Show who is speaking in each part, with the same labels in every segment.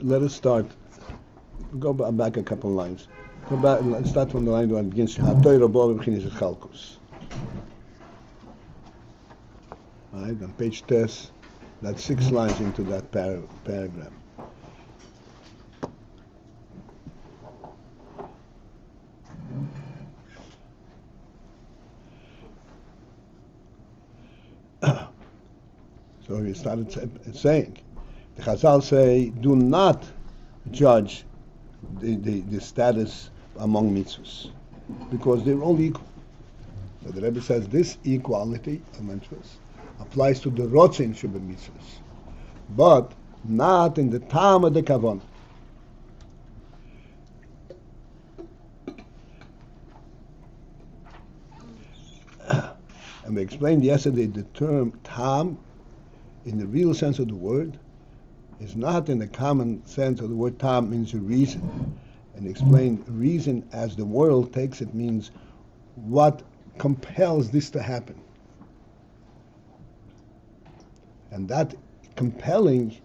Speaker 1: Let us start. Go back a couple lines. Go back. Let's start from the line where it begins. Shehatorah bo b'chinas chalkus. Right on page 10. That's 6 lines into that paragraph. So he started saying, the Chazal say, do not judge the status among mitzvahs, because they're all equal. So the Rebbe says this equality of mitzvahs applies to the ratzon sheba mitzvahs, but not in the time of the kavanah. And we explained yesterday the term tam, in the real sense of the word, is not in the common sense of the word tam means a reason. And explained reason as the world takes it means what compels this to happen. And that compelling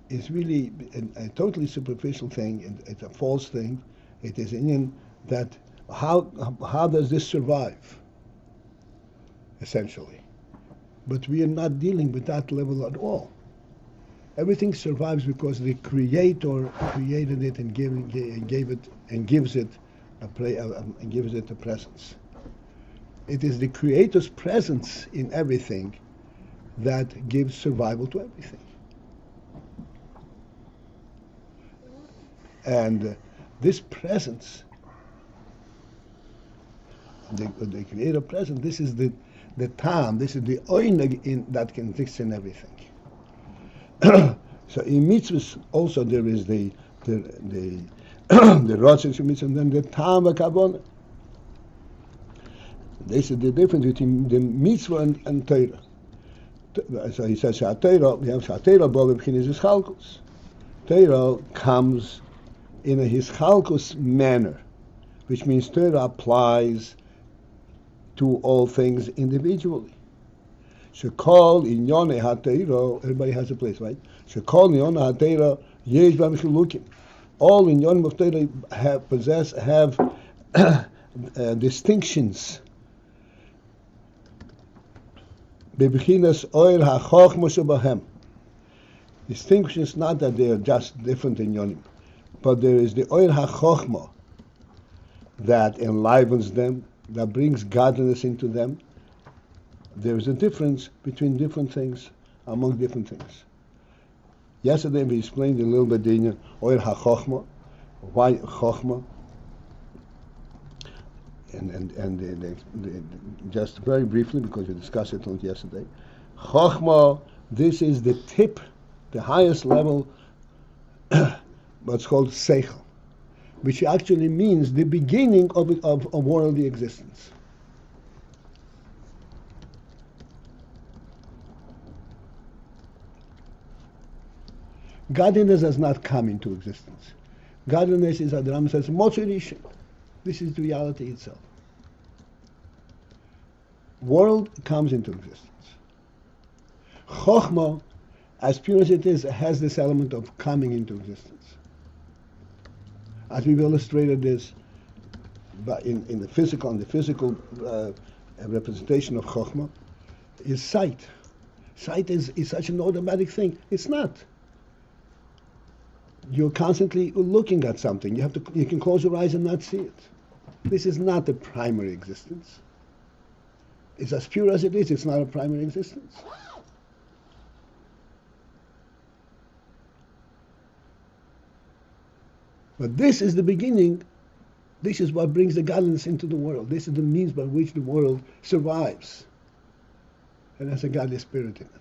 Speaker 1: is really a totally superficial thing, and it's a false thing. It is in that how does this survive, essentially. But we are not dealing with that level at all. Everything survives because the Creator created it and gives it a presence. It is the Creator's presence in everything that gives survival to everything. And this presence, the Creator presence, this is the tam, this is the Ayin that can exist in everything. So in mitzvahs also there is the ratzon mitzvah, and then the tam v'kavanah. This is the difference between the mitzvah and Torah. So he says shehatorah, we have shehatorah bo b'chinas chalkus. Torah comes in a hischalkus manner, which means Torah applies to all things individually. Shekol inyone haTorah, everybody has a place, right? Shekol inyone haTorah yesh b'hem chilukim. All inyonim of Torah have distinctions. Bebchinas oil hachochmah shebahem. Distinctions, not that they are just different inyonim, but there is the oil hachochmah that enlivens them, that brings godliness into them. There is a difference between different things, among different things. Yesterday we explained a little bit the oil ha-chochmah, why chochmah, and just very briefly, because we discussed it yesterday. Chochmah, this is the tip, the highest level, what's called seichel, which actually means the beginning of worldly existence. Godliness has not come into existence. Godliness is, as the Rambam says, motzirishim. This is the reality itself. World comes into existence. Chochmah, as pure as it is, has this element of coming into existence. As we've illustrated this in the physical, representation of Chochmah, is sight. Sight is such an automatic thing. It's not. You're constantly looking at something. You can close your eyes and not see it. This is not the primary existence. It's as pure as it is. It's not a primary existence. But this is the beginning. This is what brings the godliness into the world. This is the means by which the world survives. And has a godly spirit in it.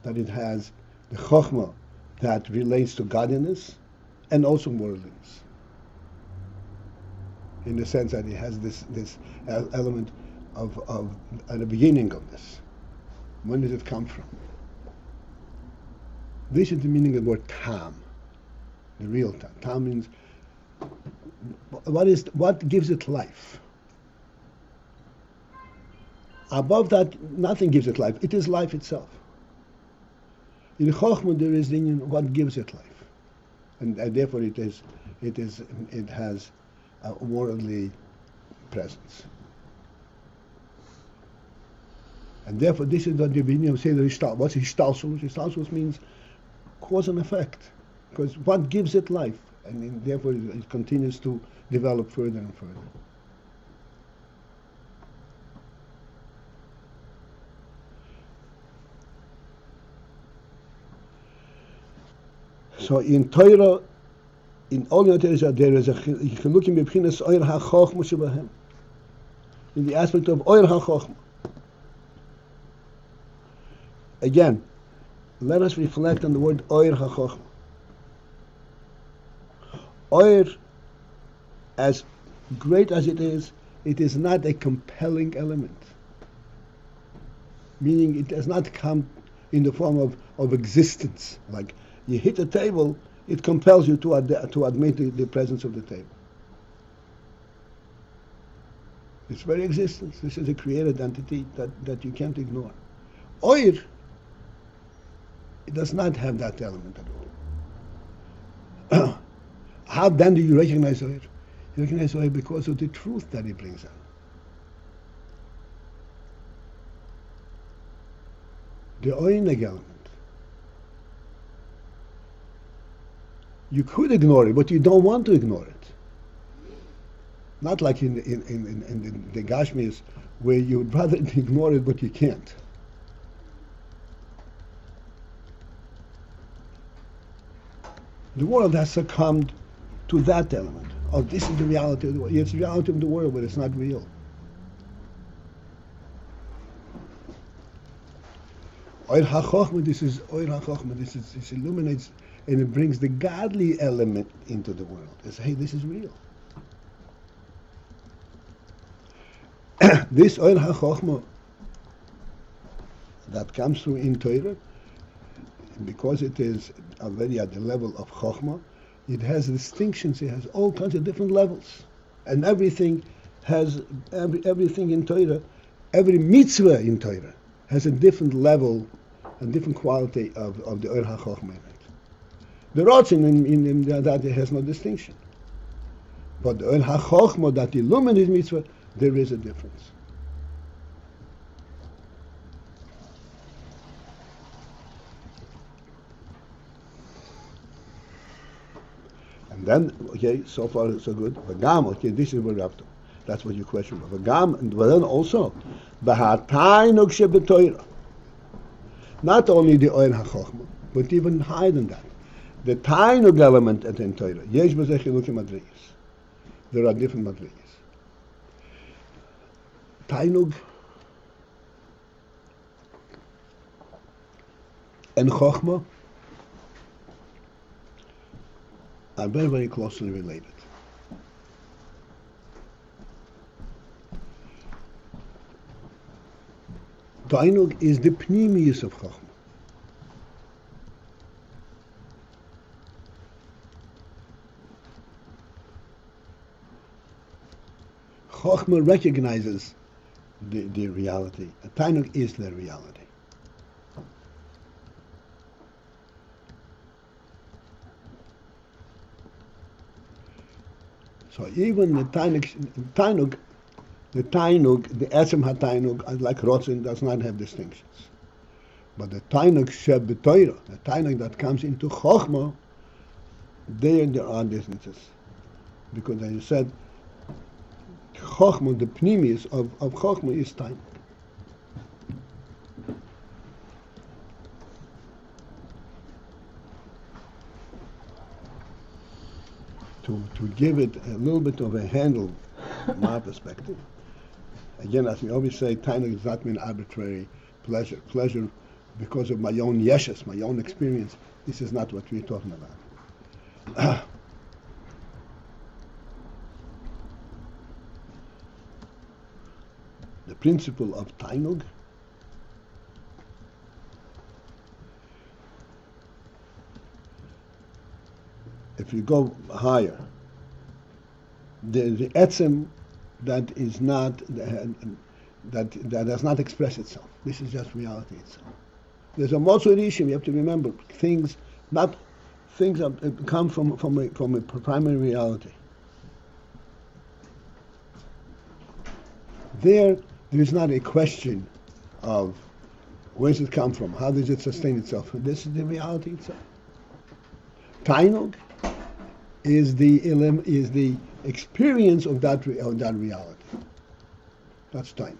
Speaker 1: That it has the Chochmah that relates to godliness and also worldliness. in the sense that it has this element of at the beginning of this. When does it come from? This is the meaning of the word tam, the real tam. Tam means what gives it life. Above that, nothing gives it life. It is life itself. In Chochmah, there is what gives it life, and therefore it has a worldly presence. And therefore, this is what the beginning of Seder Ishtal. What's Ishtalshus? Ishtalshus means cause and effect, because what gives it life, and therefore it continues to develop further and further. So in Torah, in all the Torah, there is a chilukim b'bchinas oyer ha-chochmah shebahem, in the aspect of oyer ha-chochmah. Again, let us reflect on the word oyer ha-chochmah. Oyer, as great as it is not a compelling element. Meaning it does not come in the form of existence. Like you hit a table, it compels you to admit the presence of the table. Its very existence. This is a created entity that you can't ignore. Oyer, it does not have that element at all. How then do you recognize Oyer? You recognize Oyer because of the truth that it brings out. The Oinig element. You could ignore it, but you don't want to ignore it. Not like in the Gashmis, where you would rather ignore it, but you can't. The world has succumbed to that element. Oh, this is the reality of the world. It's the reality of the world, but it's not real. Oyer ha-chochmah, this illuminates, and it brings the godly element into the world. It's, hey, this is real. This oyer ha-chochmah that comes through in Torah, because it is already at the level of Chochmah, it has distinctions, it has all kinds of different levels. And everything in Torah, every mitzvah in Torah has a different level, a different quality of the Oyer HaChochmah in it. The ratzon in that has no distinction. But the Oyer HaChochmah that illuminates mitzvah, there is a difference. And then, okay, so far so good. V'gam, okay, this is what we're up to. That's what your question was. V'gam, but then also, b'hatainuk shebetoira. Not only the Oyer HaChochmah, but even higher than that. The tainuk element in Torah. Yesh b'zeh chilukim madrigas. There are different madrigas. Tainuk and Chochmah are very, very closely related. Tainug is the pnimius of Chochmah. Chochmah recognizes the reality. Tainug is the reality. So even the Tainug, the Esem HaTainug, like ratzon, does not have distinctions. But the Tainug Sheb B'Torah, the Tainug that comes into Chochmah, there are differences. Because as you said, Chochmah, the pnimius of Chochmah is Tainug. To give it a little bit of a handle, from my perspective, again, as we always say, Tainug does not mean arbitrary pleasure. Pleasure because of my own yeshes, my own experience. This is not what we're talking about. the principle of Tainug. If you go higher, the etzem that is not that does not express itself. This is just reality itself. There's a motzur issue. You have to remember things that come from a primary reality. There is not a question of where does it come from, how does it sustain itself. This is the reality itself. Tainug is the experience of that reality. That's Tainug.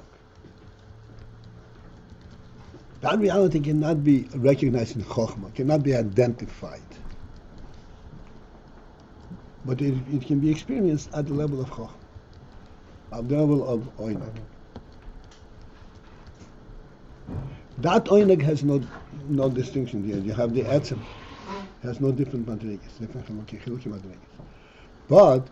Speaker 1: That reality cannot be recognized in Chochmah, cannot be identified. But it can be experienced at the level of Chochmah, at the level of Oineg. That Oineg has no distinction here. You have the Etzem, has no different madrigas, different chilukim madrigas. But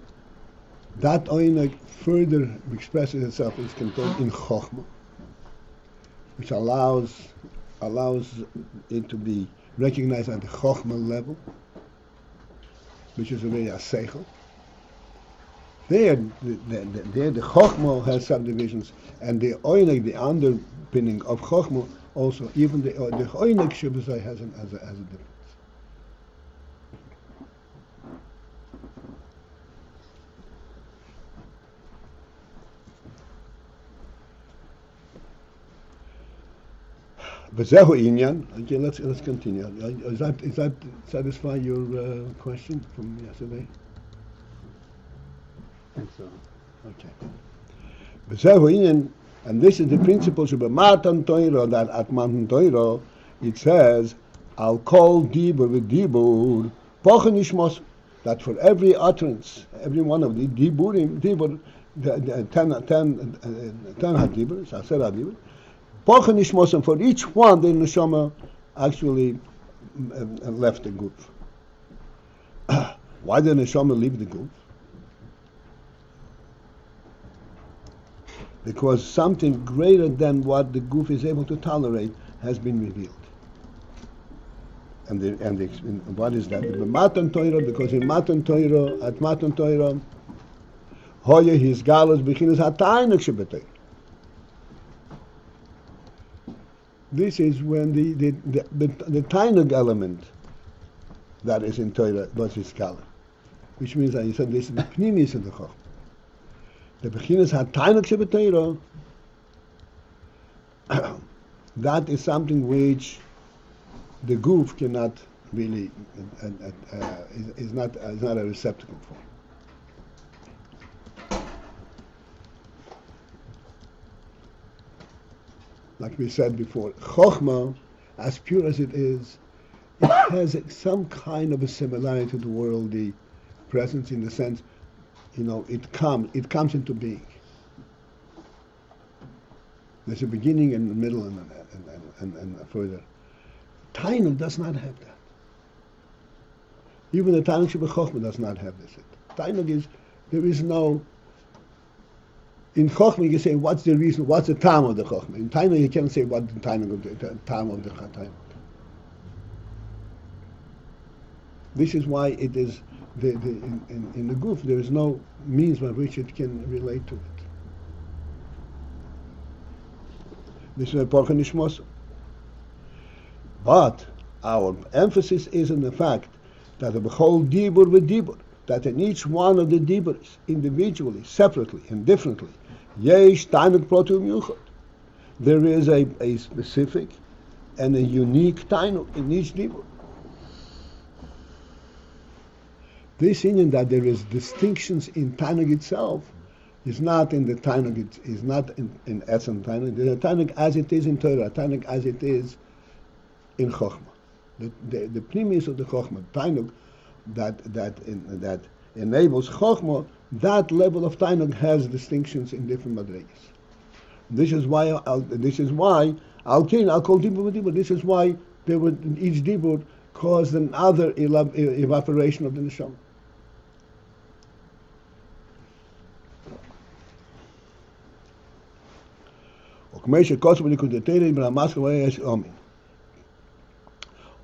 Speaker 1: that Oineg further expresses itself, is contained in Chochmah, which allows it to be recognized at the Chochmah level, which is already a seichel. There, the Chochmah has subdivisions, and the Oineg, the underpinning of Chochmah, also even the Oineg Shebazai has a difference. V'zehu inyan. Okay, let's continue. Is that satisfy your question from yesterday?
Speaker 2: I think so.
Speaker 1: Okay. V'zehu inyan, and this is the principle of Matan Torah, that at Matan Torah it says, "I'll call dibur with dibur, pochen ishmos," that for every utterance, every one of the dibur, the 10 hadibur, aser hadibur. And for each one, the neshama actually left the guf. Why did the neshama leave the guf? Because something greater than what the guf is able to tolerate has been revealed. And what is that? The Matan Torah, because in Matan Torah, at Matan Torah, hoye his galus bechinas hataynik shebetayr. This is when the Tainug element that is in Torah was his scholar, which means that he said this is the pnimis of the Chochmah. The bechinas had Tainug shebetayr. That is something which the guf cannot really is not a receptacle for. Like we said before, Chochmah, as pure as it has some kind of a similarity to the worldly presence, in the sense, it comes into being. There's a beginning and a middle and further. Tainug does not have that. Even the Tainug Sheba Chochmah does not have this. Tainug there is no. In Chochmah, you say, what's the reason, what's the time of the Chochmah? In Tainug, you can't say what the time of the Tainug. This is why it is, in the guf, there is no means by which it can relate to it. This is a porcha nishmos. But our emphasis is in the fact that the whole dibur with dibur, that in each one of the diburs, individually, separately, and differently, yesh tainug protu miuchad. There is a specific and a unique tainug in each dibur. This meaning that there is distinctions in tainug itself is not in the tainug, is not in etzem tainug. There's a tainug as it is in Torah, a tainug as it is in Chochmah. The premise of the Chochmah, tainug, that enables Chochmah, that level of tainug has distinctions in different madrigas. This is why I'll call dibur with dibur. This is why each dibur caused another evaporation of the neshama. וכמי שכוסו בניקוד התרא ברמסקל יש אומין.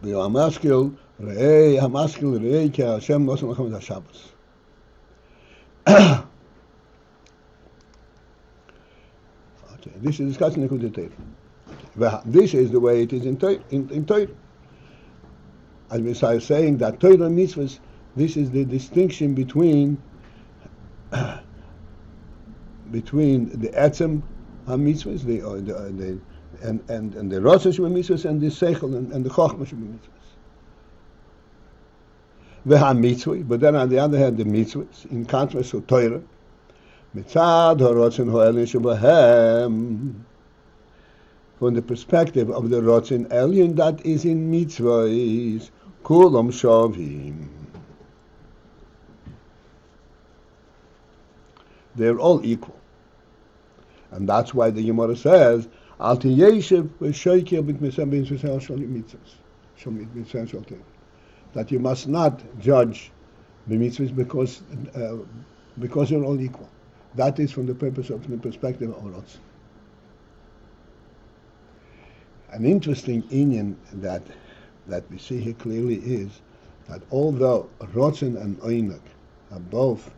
Speaker 1: והמשכיל ראה כי השם לא עושה מלחמת השבוס. Okay, this is discussing the Torah. This is the way it is in Torah. As we are saying that Torah and mitzvahs, this is the distinction between the etzem mitzvahs, and the ratzon mitzvahs, and the seichel and the chochmah mitzvahs. But then on the other hand, the mitzvahs, in contrast to Torah, mitzad haratzon ha'elin shebahem, from the perspective of the ratzon elyon that is in mitzvahs, kulam shavim. They're all equal. And that's why the Gemara says, Al tiyeshev v'shoykeh b'tmesem b'mitzvah shal mitzvahs. That you must not judge the mitzvahs because they're all equal. That is from the perspective of ratzon. An interesting Ayin that we see here clearly is that although ratzon and Ayin are both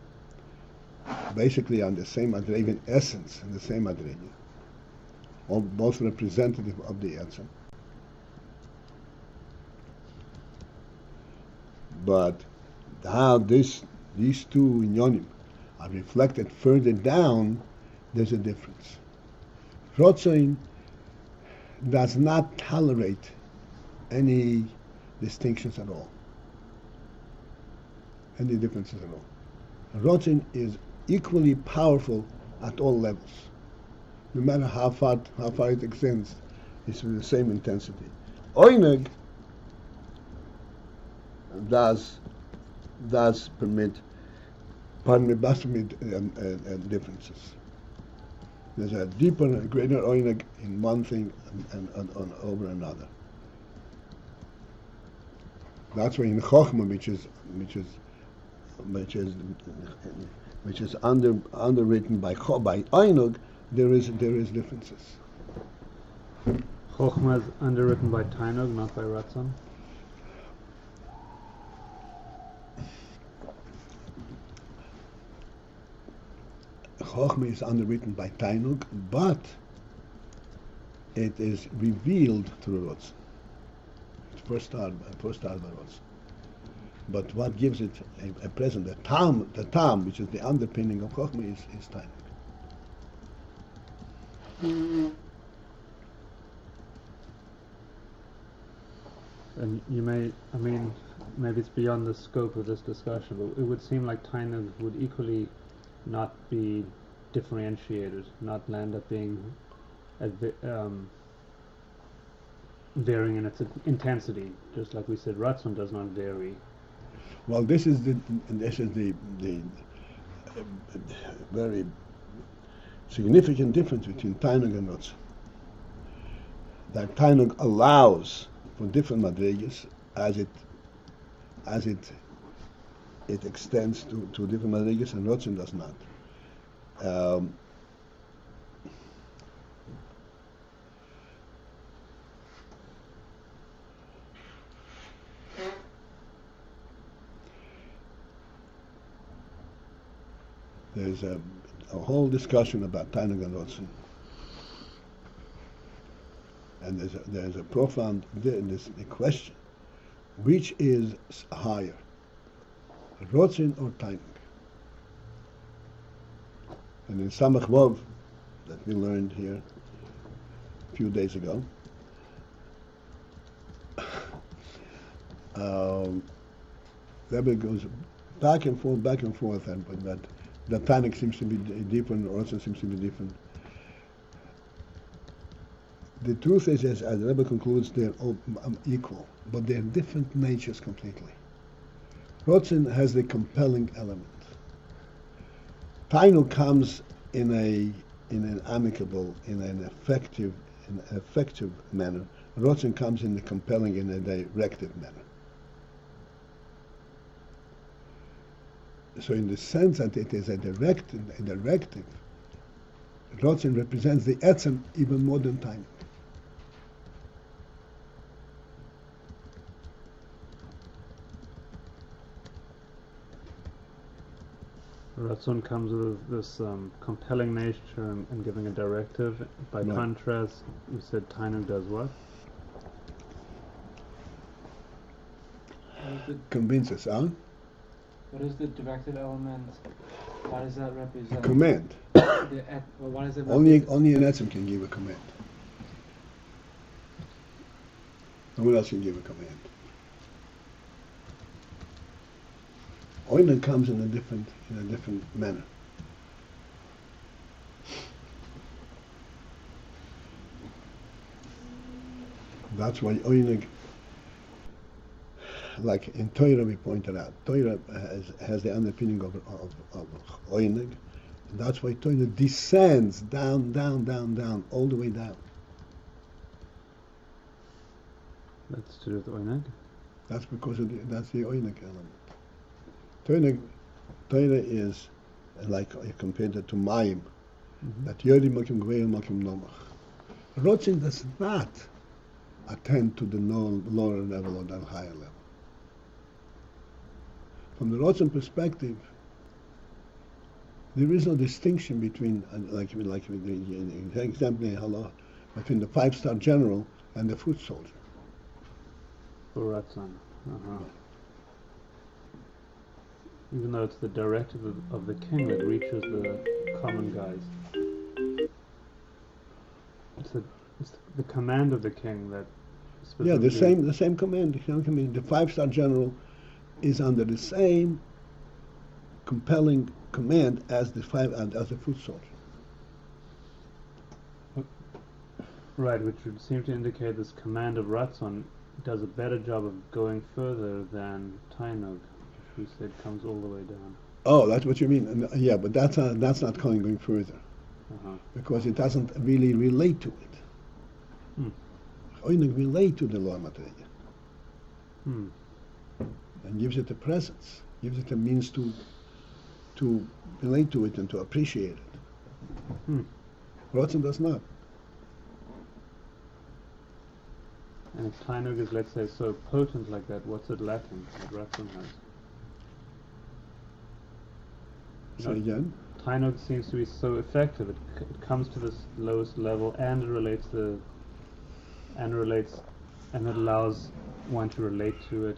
Speaker 1: basically on the same Adar, even essence in the same Adar, both representative of the etzem, but how these two inyonim are reflected further down, there's a difference. Ratzon does not tolerate any distinctions at all, any differences at all. Ratzon is equally powerful at all levels, no matter how far it extends. It's with the same intensity. Ayin does permit differences. There's a deeper and greater Ayin in one thing and over another. That's why in Chochmah, which is underwritten by Ayin, there is differences.
Speaker 2: Chochmah is underwritten by Tainug, not by ratzon.
Speaker 1: Chochmah is underwritten by Tainug, but it is revealed through ratzon. It first started by ratzon. But what gives it a present, the tam, which is the underpinning of Chochmah, is Tainug.
Speaker 2: And maybe it's beyond the scope of this discussion, but it would seem like Tainug would equally not be differentiated, not land up being varying in its intensity, just like we said, ratzon does not vary.
Speaker 1: Well, this is the very significant difference between Tainug and ratzon. That Tainug allows for different madrigas as it extends to different madrigas, and ratzon does not. There's a whole discussion about Tainug and ratzon, and there's a profound question: which is higher, ratzon or Tainug? And in Samach Vav, that we learned here a few days ago, Rebbe goes back and forth, but that the Tainug seems to be different, also seems to be different. The truth is, as the Rebbe concludes, they're all equal, but they're different natures completely. Ratzon has the compelling element. Tainug comes in an amicable, in an effective manner. Ratzon comes in the compelling, in a directive manner. So in the sense that it is a directive, Ratzon represents the etzem even more than time.
Speaker 2: Ratzon comes with this compelling nature and giving a directive. By
Speaker 1: Right.
Speaker 2: contrast, you said Tainug does what?
Speaker 1: Convinces, huh?
Speaker 3: What is the directed element? What does that represent?
Speaker 1: Command.
Speaker 3: What does it
Speaker 1: Only
Speaker 3: represent?
Speaker 1: an etzem can give a command. No one else can give a command. Oinen comes in a different manner. That's why Oinig, like in Torah we pointed out, Torah has the underpinning of Oinig. And that's why Torah descends down, all the way down.
Speaker 2: That's to do with Oineg?
Speaker 1: That's because that's the Oinig element. Torah is like I compared it to Mayim, that Yodi Makim Gveil Makim Nomach. Ratzon does not attend to the lower level or the higher level. From the Ratzon perspective, there is no distinction between, like in the example in Halakha, between the 5-star general and the foot soldier.
Speaker 2: For Ratzon. Even though it's the directive of the king that reaches the common guys. It's the command of the king that
Speaker 1: Yeah,
Speaker 2: specifically...
Speaker 1: the same command. The 5-star general is under the same compelling command as the foot soldier.
Speaker 2: Right, which would seem to indicate this command of Ratzon does a better job of going further than Tainug, which we said comes all the way down.
Speaker 1: Oh, that's what you mean. Yeah, but that's not going further, because it doesn't really relate to it. Only relate to the law material, and gives it a presence, gives it a means to relate to it and to appreciate it. Ratzon does not.
Speaker 2: And if Tainug is, let's say, so potent like that, what's it lacking that Ratzon has?
Speaker 1: Say again?
Speaker 2: Tainug seems to be so effective. It comes to this lowest level and relates and it allows one to relate to it.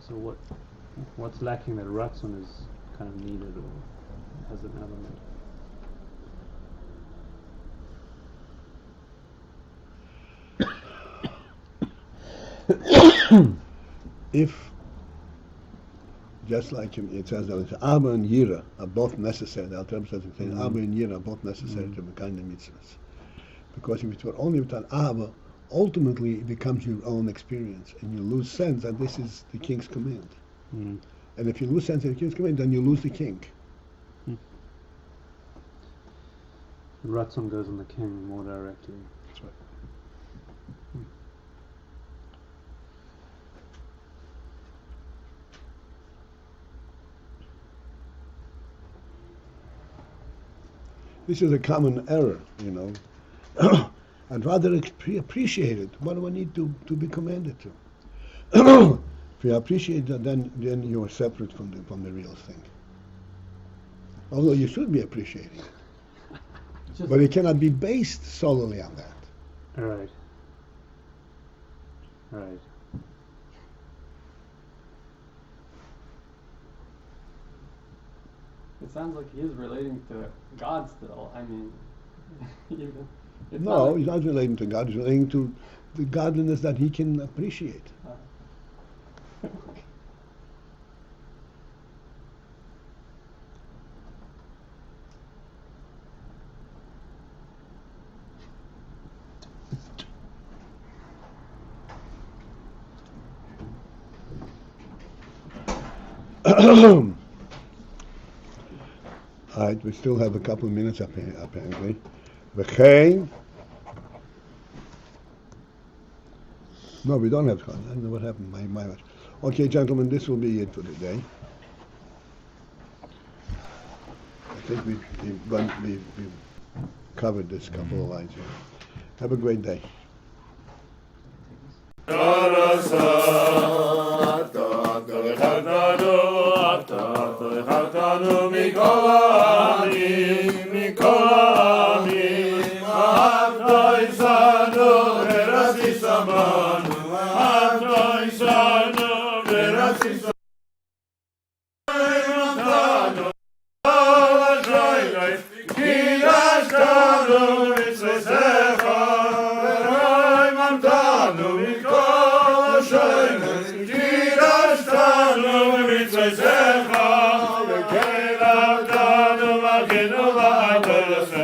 Speaker 2: So what's lacking that Ratzon is kind of needed or has an element?
Speaker 1: If, just like it says that Abba and Yira are both necessary, the Alter Rebbe says Abba and Yira are both necessary to become the mitzvahs. Because if it were only without Abba, ultimately it becomes your own experience, and you lose sense that this is the king's command. And if you lose sense of the king's command, then you lose the king.
Speaker 2: Ratzon goes on the king more directly.
Speaker 1: That's right. This is a common error, I'd rather appreciate it. What do I need to be commanded to? If you appreciate it, then you are separate from the real thing. Although you should be appreciating it, but it cannot be based solely on that.
Speaker 2: Right.
Speaker 3: It sounds like he is relating to God still. I mean,
Speaker 1: No, he's not relating to God. He's relating to the godliness that he can appreciate. All right, we still have a couple of minutes apparently. V'chein. No, we don't have time. I don't know what happened. My watch. Okay, gentlemen, this will be it for today. I think we've covered this couple of lines here. Have a great day.
Speaker 4: Mitzvoth,